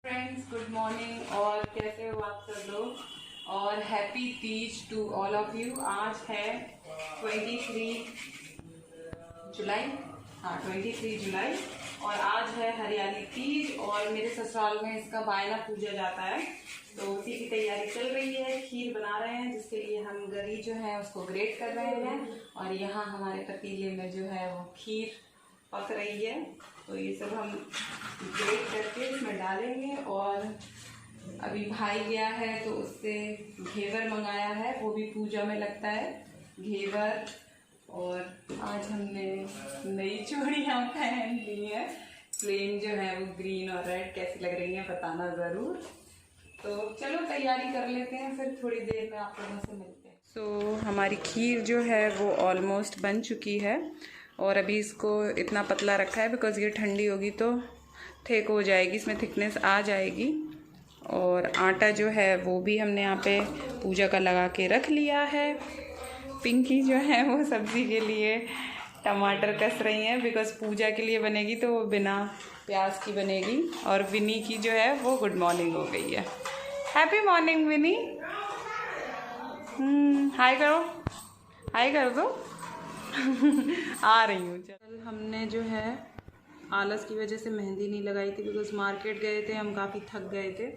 Friends, good morning. और कैसे हो आप सब लोग? और happy Teej to all of you. आज है 23 जुलाई। हाँ, 23 जुलाई। और आज है हरियाली तीज और मेरे ससुराल में इसका बायना पूजा जाता है, तो उसी की तैयारी चल रही है। खीर बना रहे हैं जिसके लिए हम गरी जो है उसको ग्रेट कर रहे हैं, और यहाँ हमारे पतीले में जो है वो खीर पक रही है। तो ये सब हम ग्रेट करके इसमें डालेंगे। और अभी भाई गया है तो उससे घेवर मंगाया है, वो भी पूजा में लगता है घेवर। और आज हमने नई चूड़ियाँ पहन ली हैं, प्लेन जो है वो ग्रीन और रेड। कैसी लग रही है बताना ज़रूर। तो चलो तैयारी कर लेते हैं, फिर थोड़ी देर में आप लोगों से मिलते हैं। सो हमारी खीर जो है वो ऑलमोस्ट बन चुकी है, और अभी इसको इतना पतला रखा है बिकॉज़ ये ठंडी होगी तो थिक हो जाएगी, इसमें थिकनेस आ जाएगी। और आटा जो है वो भी हमने यहाँ पे पूजा का लगा के रख लिया है। पिंकी जो है वो सब्ज़ी के लिए टमाटर कस रही हैं बिकॉज़ पूजा के लिए बनेगी तो वो बिना प्याज की बनेगी। और विनी की जो है वो गुड मॉर्निंग हो गई है। हैप्पी मॉर्निंग विनी। हाय करो, हाय कर दो। आ रही हूँ। चल, हमने जो है आलस की वजह से मेहंदी नहीं लगाई थी बिकॉज़ मार्केट गए थे, हम काफ़ी थक गए थे।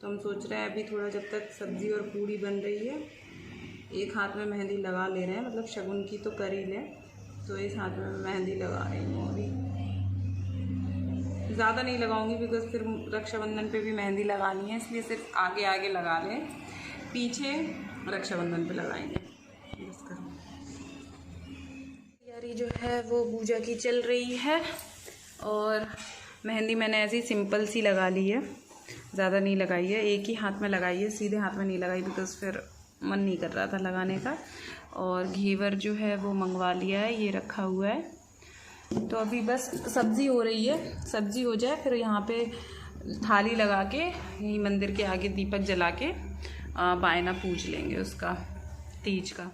तो हम सोच रहे हैं अभी थोड़ा जब तक सब्ज़ी और पूड़ी बन रही है, एक हाथ में मेहंदी लगा ले रहे हैं, मतलब शगुन की तो कर ही लें। तो इस हाथ में मेहंदी लगा रही हूँ। अभी ज़्यादा नहीं लगाऊंगी बिकॉज़ फिर रक्षाबंधन पे भी मेहंदी लगानी है, इसलिए सिर्फ आगे आगे लगा लें, पीछे रक्षाबंधन पे लगाएंगे। बस करो। तैयारी जो है वो पूजा की चल रही है। और मेहंदी मैंने ऐसी सिंपल सी लगा ली है, ज़्यादा नहीं लगाई है। एक ही हाथ में लगाई है, सीधे हाथ में नहीं लगाई बिकॉज़ फिर मन नहीं कर रहा था लगाने का। और घेवर जो है वो मंगवा लिया है, ये रखा हुआ है। तो अभी बस सब्ज़ी हो रही है, सब्ज़ी हो जाए फिर यहाँ पे थाली लगा के यहीं मंदिर के आगे दीपक जला के बायना पूज लेंगे उसका, तीज का।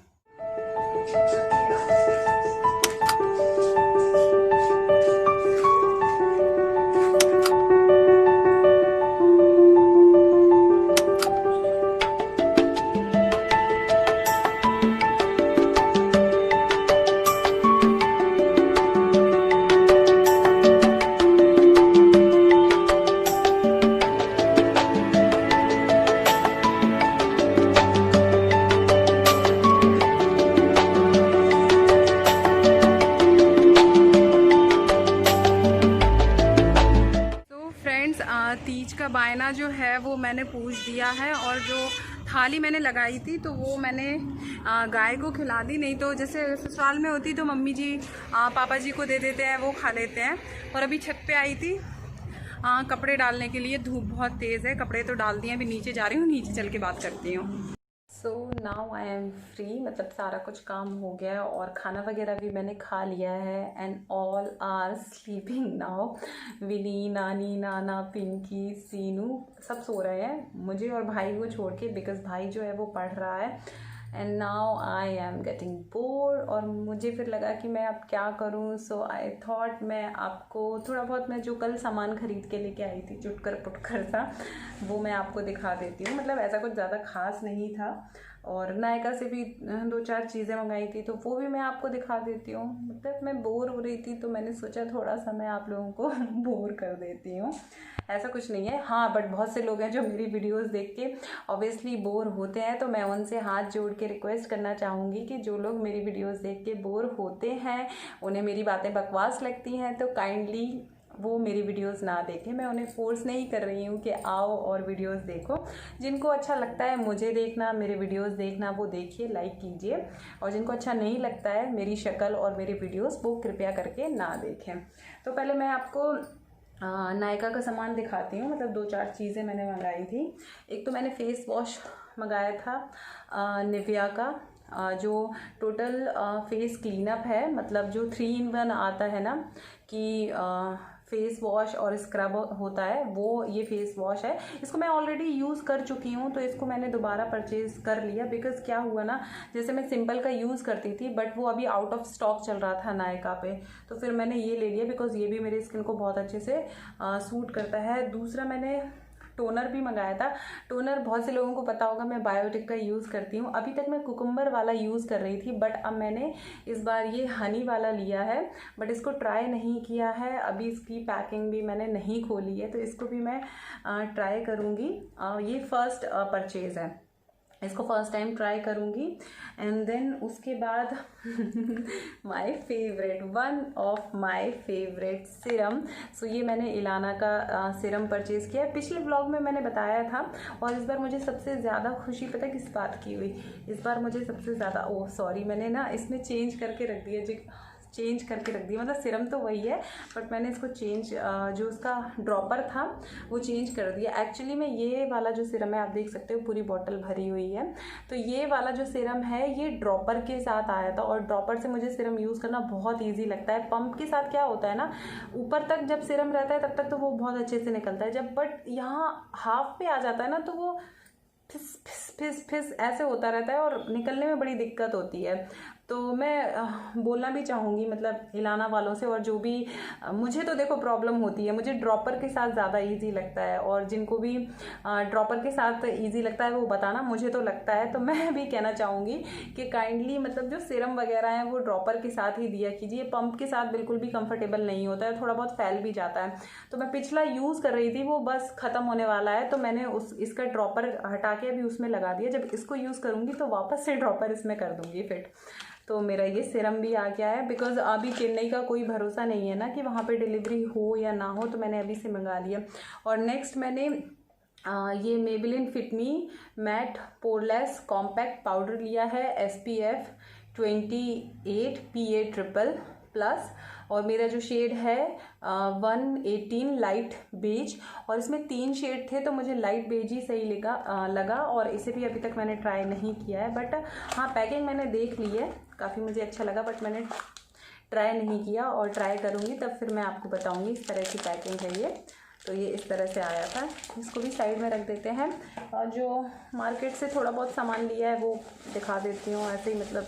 तीज का बायना जो है वो मैंने पूज दिया है, और जो थाली मैंने लगाई थी तो वो मैंने गाय को खिला दी। नहीं तो जैसे ससुराल में होती तो मम्मी जी पापा जी को दे देते हैं, वो खा लेते हैं। और अभी छत पे आई थी कपड़े डालने के लिए, धूप बहुत तेज़ है, कपड़े तो डाल दिए, अभी नीचे जा रही हूँ, नीचे चल के बात करती हूँ। So now I M free, मतलब सारा कुछ काम हो गया है और खाना वगैरह भी मैंने खा लिया है। And all are sleeping now. Vini, नानी, नाना, पिंकी, सीनू सब सो रहे हैं, मुझे और भाई को छोड़ के, बिकॉज़ भाई जो है वो पढ़ रहा है। And now I am getting bore, और मुझे फिर लगा कि मैं अब क्या करूँ। सो आई थॉट मैं आपको थोड़ा बहुत, मैं जो कल सामान ख़रीद के लेके आई थी, चुटकर पुटकर था, वो मैं आपको दिखा देती हूँ। मतलब ऐसा कुछ ज़्यादा खास नहीं था। और नायका से भी 2-4 चीज़ें मंगाई थी तो वो भी मैं आपको दिखा देती हूँ। मतलब मैं बोर हो रही थी तो मैंने सोचा थोड़ा सा मैं आप लोगों को बोर कर देती हूँ। ऐसा कुछ नहीं है, हाँ, बट बहुत से लोग हैं जो मेरी वीडियोस देख के ऑब्वियसली बोर होते हैं। तो मैं उनसे हाथ जोड़ के रिक्वेस्ट करना चाहूँगी कि जो लोग मेरी वीडियोस देख के बोर होते हैं, उन्हें मेरी बातें बकवास लगती हैं, तो काइंडली वो मेरी वीडियोस ना देखें। मैं उन्हें फोर्स नहीं कर रही हूँ कि आओ और वीडियोस देखो। जिनको अच्छा लगता है मुझे देखना, मेरे वीडियोस देखना, वो देखिए, लाइक कीजिए। और जिनको अच्छा नहीं लगता है मेरी शक्ल और मेरी वीडियोस, वो कृपया करके ना देखें। तो पहले मैं आपको नायका का सामान दिखाती हूँ। मतलब 2-4 चीज़ें मैंने मंगाई थी। एक तो मैंने फेस वॉश मंगाया था निविया का, जो टोटल फेस क्लीनअप है, मतलब जो 3 in 1 आता है ना, कि फेस वॉश और स्क्रब होता है, वो ये फेस वॉश है। इसको मैं ऑलरेडी यूज़ कर चुकी हूँ, तो इसको मैंने दोबारा परचेज़ कर लिया। बिकॉज़ क्या हुआ ना, जैसे मैं सिंपल का यूज़ करती थी, बट वो अभी आउट ऑफ स्टॉक चल रहा था नायका पे, तो फिर मैंने ये ले लिया बिकॉज़ ये भी मेरी स्किन को बहुत अच्छे से सूट करता है। दूसरा मैंने टोनर भी मंगाया था। टोनर बहुत से लोगों को पता होगा, मैं बायोटिक का यूज़ करती हूँ। अभी तक मैं कुकुम्बर वाला यूज़ कर रही थी, बट अब मैंने इस बार ये हनी वाला लिया है, बट इसको ट्राई नहीं किया है अभी। इसकी पैकिंग भी मैंने नहीं खोली है, तो इसको भी मैं ट्राई करूँगी। ये फर्स्ट परचेज़ है, इसको फर्स्ट टाइम ट्राई करूँगी। एंड देन उसके बाद my favourite, one of my favourite serum. So ये मैंने इलाना का सिरम परचेज़ किया है। पिछले ब्लॉग में मैंने बताया था। और इस बार मुझे सबसे ज़्यादा खुशी पता किस बात की हुई? इस बार मुझे सबसे ज़्यादा, ओह सॉरी, मैंने ना इसमें चेंज करके रख दिया, मतलब सिरम तो वही है, बट मैंने इसको चेंज, जो उसका ड्रॉपर था वो चेंज कर दिया। एक्चुअली में ये वाला जो सिरम है, आप देख सकते हो पूरी बॉटल भरी हुई है, तो ये वाला जो सिरम है ये ड्रॉपर के साथ आया था। और ड्रॉपर से मुझे सिरम यूज़ करना बहुत ईजी लगता है। पंप के साथ क्या होता है ना, ऊपर तक जब सिरम रहता है तब तक तो वो बहुत अच्छे से निकलता है, जब बट यहाँ हाफ पे आ जाता है ना, तो वो फिस फिस फिस फिस ऐसे होता रहता है और निकलने में बड़ी दिक्कत होती है। तो मैं बोलना भी चाहूँगी मतलब इलाना वालों से, और जो भी, मुझे तो देखो प्रॉब्लम होती है, मुझे ड्रॉपर के साथ ज़्यादा इजी लगता है, और जिनको भी ड्रॉपर के साथ इजी लगता है वो बताना, मुझे तो लगता है। तो मैं भी कहना चाहूँगी कि काइंडली मतलब जो सिरम वगैरह हैं वो ड्रॉपर के साथ ही दिया कीजिए। पंप के साथ बिल्कुल भी कंफर्टेबल नहीं होता है, थोड़ा बहुत फैल भी जाता है। तो मैं पिछला यूज़ कर रही थी, वो बस ख़त्म होने वाला है, तो मैंने इसका ड्रॉपर हटा के अभी उसमें लगा दिया। जब इसको यूज़ करूँगी तो वापस से ड्रॉपर इसमें कर दूँगी फिट। तो मेरा ये सिरम भी आ गया है, बिकॉज़ अभी चेन्नई का कोई भरोसा नहीं है ना कि वहाँ पे डिलीवरी हो या ना हो, तो मैंने अभी से मंगा लिया। और नेक्स्ट मैंने ये मेबेलिन फिट मी मैट पोरलेस कॉम्पैक्ट पाउडर लिया है, SPF 28 PA ट्रिपल प्लस, और मेरा जो शेड है 118 लाइट बेज। और इसमें 3 शेड थे, तो मुझे लाइट बेज ही सही लगा। और इसे भी अभी तक मैंने ट्राई नहीं किया है, बट हाँ पैकिंग मैंने देख ली है, काफ़ी मुझे अच्छा लगा, बट मैंने ट्राई नहीं किया, और ट्राई करूँगी तब फिर मैं आपको बताऊँगी। इस तरह की पैकिंग है ये। तो ये इस तरह से आया था, इसको भी साइड में रख देते हैं। और जो मार्केट से थोड़ा बहुत सामान लिया है वो दिखा देती हूँ, ऐसे ही मतलब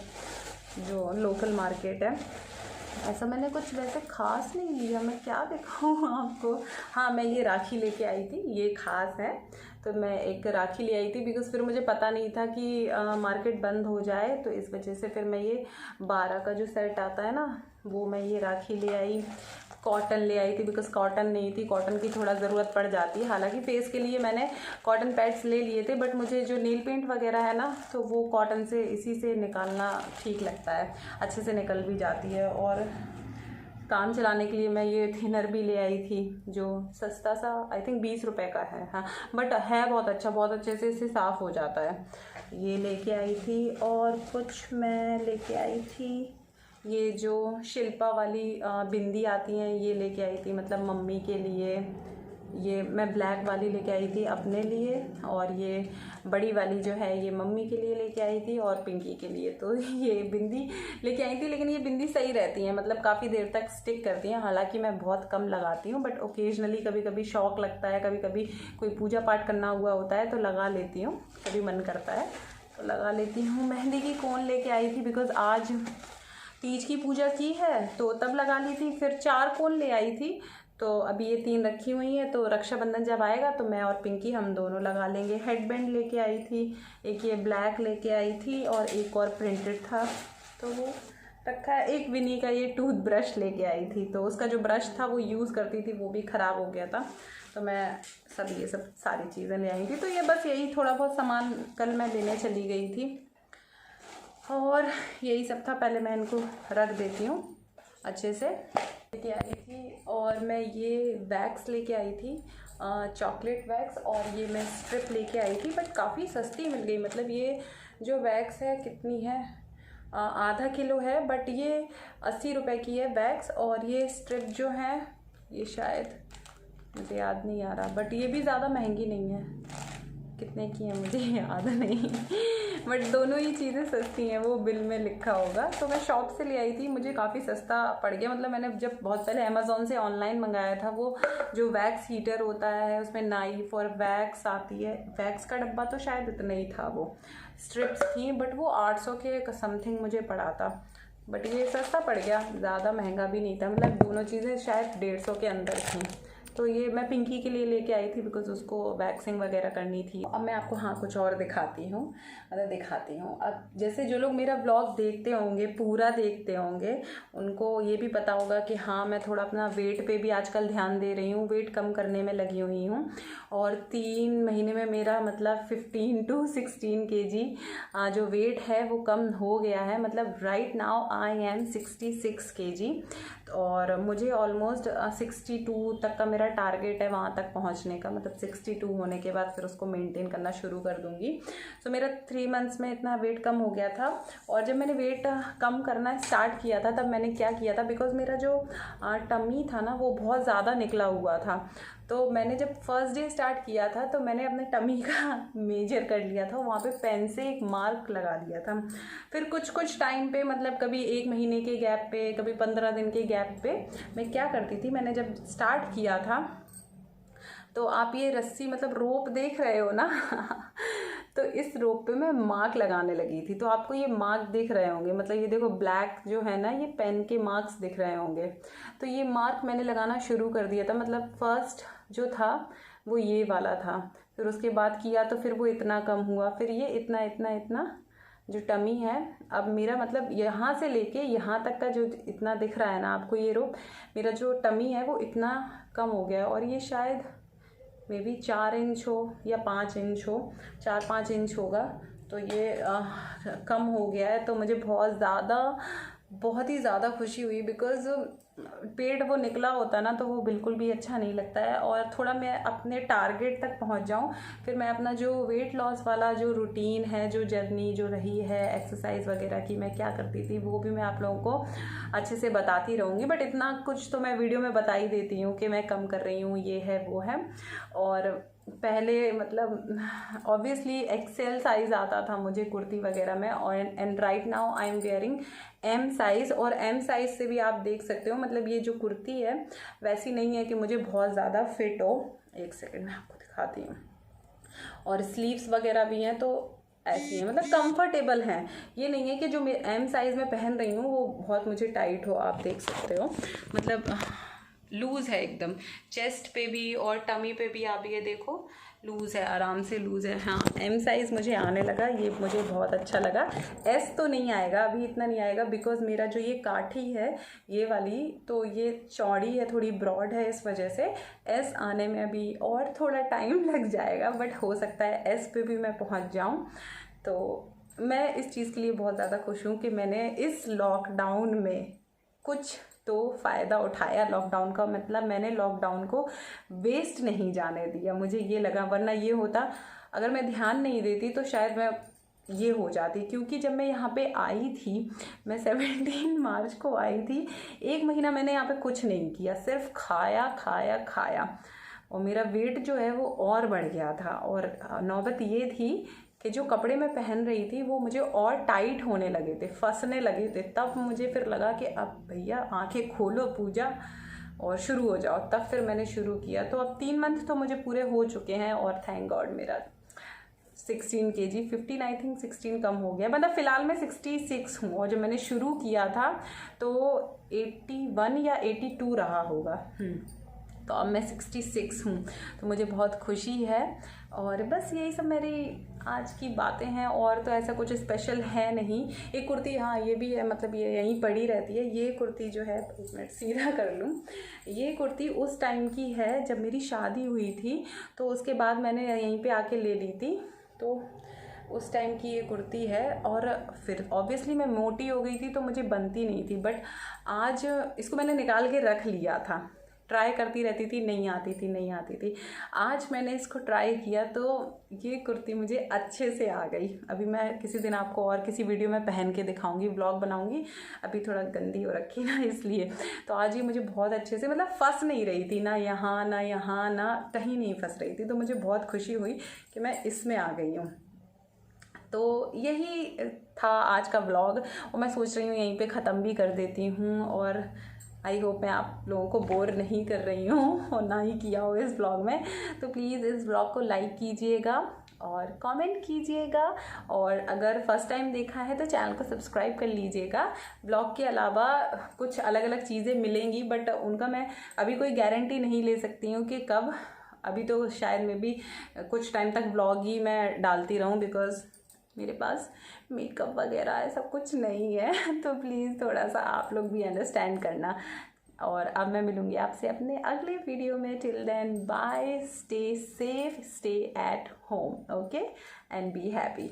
जो लोकल मार्केट है। ऐसा मैंने कुछ वैसे ख़ास नहीं लिया, मैं क्या दिखाऊँ आपको। हाँ, मैं ये राखी लेके आई थी, ये ख़ास है। तो मैं एक राखी ले आई थी, बिकॉज़ फिर मुझे पता नहीं था कि मार्केट बंद हो जाए, तो इस वजह से फिर मैं ये 12 का जो सेट आता है ना, वो मैं ये राखी ले आई। कॉटन ले आई थी, बिकॉज़ कॉटन नहीं थी, कॉटन की थोड़ा ज़रूरत पड़ जाती है। हालांकि फेस के लिए मैंने कॉटन पैड्स ले लिए थे, बट मुझे जो नेल पेंट वगैरह है ना, तो वो कॉटन से इसी से निकालना ठीक लगता है, अच्छे से निकल भी जाती है। और काम चलाने के लिए मैं ये थिनर भी ले आई थी, जो सस्ता सा, आई थिंक 20 रुपये का है, हाँ, बट है बहुत अच्छा, बहुत अच्छे से इससे साफ़ हो जाता है। ये लेके आई थी। और कुछ मैं लेके आई थी, ये जो शिल्पा वाली बिंदी आती हैं, ये लेके आई थी, मतलब मम्मी के लिए। ये मैं ब्लैक वाली लेके आई थी अपने लिए, और ये बड़ी वाली जो है ये मम्मी के लिए लेके आई थी, और पिंकी के लिए। तो ये बिंदी लेके आई थी, लेकिन ये बिंदी सही रहती है, मतलब काफ़ी देर तक स्टिक करती हैं। हालांकि मैं बहुत कम लगाती हूँ, बट ओकेजनली कभी कभी शौक लगता है, कभी कभी कोई पूजा पाठ करना हुआ होता है तो लगा लेती हूँ, कभी मन करता है तो लगा लेती हूँ। मेहंदी की कोन लेके आई थी, बिकॉज़ आज तीज की पूजा की है तो तब लगा ली थी। फिर 4 कोन ले आई थी, तो अभी ये 3 रखी हुई हैं, तो रक्षाबंधन जब आएगा तो मैं और पिंकी हम दोनों लगा लेंगे। हेडबैंड लेके आई थी, एक ये ब्लैक लेके आई थी, और एक और प्रिंटेड था तो वो रखा है। एक विनी का ये टूथब्रश लेके आई थी, तो उसका जो ब्रश था वो यूज़ करती थी, वो भी ख़राब हो गया था, तो मैं ये सब सारी चीज़ें ले आई थी। तो ये बस यही थोड़ा बहुत सामान कल मैं लेने चली गई थी, और यही सब था। पहले मैं इनको रख देती हूँ अच्छे से। लेके आई थी, और मैं ये वैक्स लेके आई थी, चॉकलेट वैक्स, और ये मैं स्ट्रिप लेके आई थी, बट काफ़ी सस्ती मिल गई। मतलब ये जो वैक्स है कितनी है, आधा किलो है, बट ये 80 रुपये की है वैक्स। और ये स्ट्रिप जो है ये शायद मुझे याद नहीं आ रहा, बट ये भी ज़्यादा महंगी नहीं है, कितने की है मुझे याद नहीं, बट दोनों ही चीज़ें सस्ती हैं, वो बिल में लिखा होगा। तो मैं शॉप से ले आई थी, मुझे काफ़ी सस्ता पड़ गया। मतलब मैंने जब बहुत पहले अमेज़ॉन से ऑनलाइन मंगाया था, वो जो वैक्स हीटर होता है उसमें नाइफ और वैक्स आती है, वैक्स का डब्बा तो शायद इतना ही था, वो स्ट्रिप्स थी, बट वो 800 के समथिंग मुझे पड़ा था। बट ये सस्ता पड़ गया, ज़्यादा महंगा भी नहीं था, मतलब दोनों चीज़ें शायद 150 के अंदर थी। तो ये मैं पिंकी के लिए लेके आई थी बिकॉज उसको वैक्सिंग वगैरह करनी थी। अब मैं आपको हाँ कुछ और दिखाती हूँ, मतलब दिखाती हूँ। अब जैसे जो लोग मेरा व्लॉग देखते होंगे, पूरा देखते होंगे, उनको ये भी पता होगा कि हाँ मैं थोड़ा अपना वेट पे भी आजकल ध्यान दे रही हूँ, वेट कम करने में लगी हुई हूँ। और 3 महीने में मेरा मतलब 15 to 16 kg जो वेट है वो कम हो गया है। मतलब right now I M 66 kg और मुझे ऑलमोस्ट 62 तक का मेरा टारगेट है वहाँ तक पहुँचने का। मतलब 62 होने के बाद फिर उसको मेंटेन करना शुरू कर दूँगी। तो मेरा 3 मंथ्स में इतना वेट कम हो गया था। और जब मैंने वेट कम करना स्टार्ट किया था तब मैंने क्या किया था, बिकॉज मेरा जो टमी था ना वो बहुत ज़्यादा निकला हुआ था। तो मैंने जब फर्स्ट डे स्टार्ट किया था तो मैंने अपने टमी का मेजर कर लिया था, वहाँ पे पेन से एक मार्क लगा दिया था। फिर कुछ टाइम पे, मतलब कभी 1 महीने के गैप पे, कभी 15 दिन के गैप पे मैं क्या करती थी, मैंने जब स्टार्ट किया था तो आप ये रस्सी मतलब रोप देख रहे हो ना तो इस रोप पे मैं मार्क लगाने लगी थी। तो आपको ये मार्क दिख रहे होंगे, मतलब ये देखो ब्लैक जो है ना, ये पेन के मार्क्स दिख रहे होंगे। तो ये मार्क मैंने लगाना शुरू कर दिया था। मतलब फर्स्ट जो था वो ये वाला था, फिर उसके बाद किया तो फिर वो इतना कम हुआ, फिर ये इतना इतना इतना जो टमी है। अब मेरा मतलब यहाँ से लेके यहाँ तक का जो इतना दिख रहा है ना आपको ये रोप, मेरा जो टमी है वो इतना कम हो गया है। और ये शायद मे बी 4 इंच हो या 5 इंच हो, 4-5 इंच होगा। तो ये कम हो गया है। तो मुझे बहुत ही ज़्यादा खुशी हुई, बिकॉज़ पेट वो निकला होता ना तो वो बिल्कुल भी अच्छा नहीं लगता है। और थोड़ा मैं अपने टारगेट तक पहुंच जाऊं, फिर मैं अपना जो वेट लॉस वाला जो रूटीन है, जो जर्नी जो रही है एक्सरसाइज वगैरह की, मैं क्या करती थी वो भी मैं आप लोगों को अच्छे से बताती रहूँगी। बट इतना कुछ तो मैं वीडियो में बता ही देती हूँ कि मैं कम कर रही हूँ, ये है वो है। और पहले मतलब ऑब्वियसली एक्सेल साइज़ आता था मुझे कुर्ती वगैरह में, और and right now I am wearing M size. और एम साइज़ से भी आप देख सकते हो, मतलब ये जो कुर्ती है वैसी नहीं है कि मुझे बहुत ज़्यादा फिट हो। एक सेकंड मैं आपको दिखाती हूँ। और स्लीव्स वगैरह भी हैं तो ऐसी है, मतलब कंफर्टेबल हैं। ये नहीं है कि जो मैं एम साइज़ में पहन रही हूँ वो बहुत मुझे टाइट हो, आप देख सकते हो। मतलब लूज़ है एकदम, चेस्ट पे भी और टमी पे भी आप ये देखो लूज़ है, आराम से लूज़ है। हाँ एम साइज़ मुझे आने लगा, ये मुझे बहुत अच्छा लगा। एस तो नहीं आएगा अभी, इतना नहीं आएगा, बिकॉज़ मेरा जो ये काठी है ये वाली, तो ये चौड़ी है, थोड़ी ब्रॉड है, इस वजह से एस आने में अभी और थोड़ा टाइम लग जाएगा। बट हो सकता है एस पे भी मैं पहुँच जाऊँ। तो मैं इस चीज़ के लिए बहुत ज़्यादा खुश हूँ कि मैंने इस लॉकडाउन में कुछ तो फ़ायदा उठाया लॉकडाउन का। मतलब मैंने लॉकडाउन को वेस्ट नहीं जाने दिया, मुझे ये लगा। वरना ये होता, अगर मैं ध्यान नहीं देती तो शायद मैं ये हो जाती। क्योंकि जब मैं यहाँ पे आई थी, मैं 17 मार्च को आई थी, 1 महीना मैंने यहाँ पे कुछ नहीं किया, सिर्फ खाया खाया खाया। और मेरा वेट जो है वो और बढ़ गया था। और नौबत ये थी कि जो कपड़े मैं पहन रही थी वो मुझे और टाइट होने लगे थे, फंसने लगे थे। तब मुझे फिर लगा कि अब भैया आंखें खोलो पूजा और शुरू हो जाओ। तब फिर मैंने शुरू किया। तो अब 3 मंथ तो मुझे पूरे हो चुके हैं और थैंक गॉड मेरा 16 kg, 15 आई थिंक 16 कम हो गया। मतलब फ़िलहाल मैं 66 हूँ, और जब मैंने शुरू किया था तो 81 या 82 रहा होगा। तो अब मैं 66 हूँ, तो मुझे बहुत खुशी है। और बस यही सब मेरी आज की बातें हैं, और तो ऐसा कुछ स्पेशल है नहीं। एक कुर्ती, हाँ ये भी है, मतलब ये यहीं पड़ी रहती है। ये कुर्ती जो है, एक मिनट सीधा कर लूँ, ये कुर्ती उस टाइम की है जब मेरी शादी हुई थी, तो उसके बाद मैंने यहीं पे आके ले ली थी। तो उस टाइम की ये कुर्ती है। और फिर ऑब्वियसली मैं मोटी हो गई थी तो मुझे बनती नहीं थी। बट आज इसको मैंने निकाल के रख लिया था, ट्राई करती रहती थी, नहीं आती थी। आज मैंने इसको ट्राई किया तो ये कुर्ती मुझे अच्छे से आ गई। अभी मैं किसी दिन आपको और किसी वीडियो में पहन के दिखाऊंगी, व्लॉग बनाऊंगी। अभी थोड़ा गंदी हो रखी ना, इसलिए। तो आज ये मुझे बहुत अच्छे से, मतलब फंस नहीं रही थी, ना यहाँ ना कहीं नहीं फंस रही थी। तो मुझे बहुत खुशी हुई कि मैं इसमें आ गई हूँ। तो यही था आज का व्लॉग, और मैं सोच रही हूँ यहीं पे ख़त्म भी कर देती हूँ। और आई होप मैं आप लोगों को बोर नहीं कर रही हूँ, और ना ही किया हो इस व्लॉग में। तो प्लीज़ इस व्लॉग को लाइक कीजिएगा, और कमेंट कीजिएगा, और अगर फर्स्ट टाइम देखा है तो चैनल को सब्सक्राइब कर लीजिएगा। ब्लॉग के अलावा कुछ अलग अलग चीज़ें मिलेंगी, बट उनका मैं अभी कोई गारंटी नहीं ले सकती हूँ कि कब। अभी तो शायद मैं भी कुछ टाइम तक ब्लॉग ही मैं डालती रहूँ, बिकॉज़ मेरे पास मेकअप वगैरह ऐसा कुछ नहीं है। तो प्लीज़ थोड़ा सा आप लोग भी अंडरस्टैंड करना। और अब मैं मिलूँगी आपसे अपने अगले वीडियो में। Till then bye, stay safe, stay at home, okay, and be happy.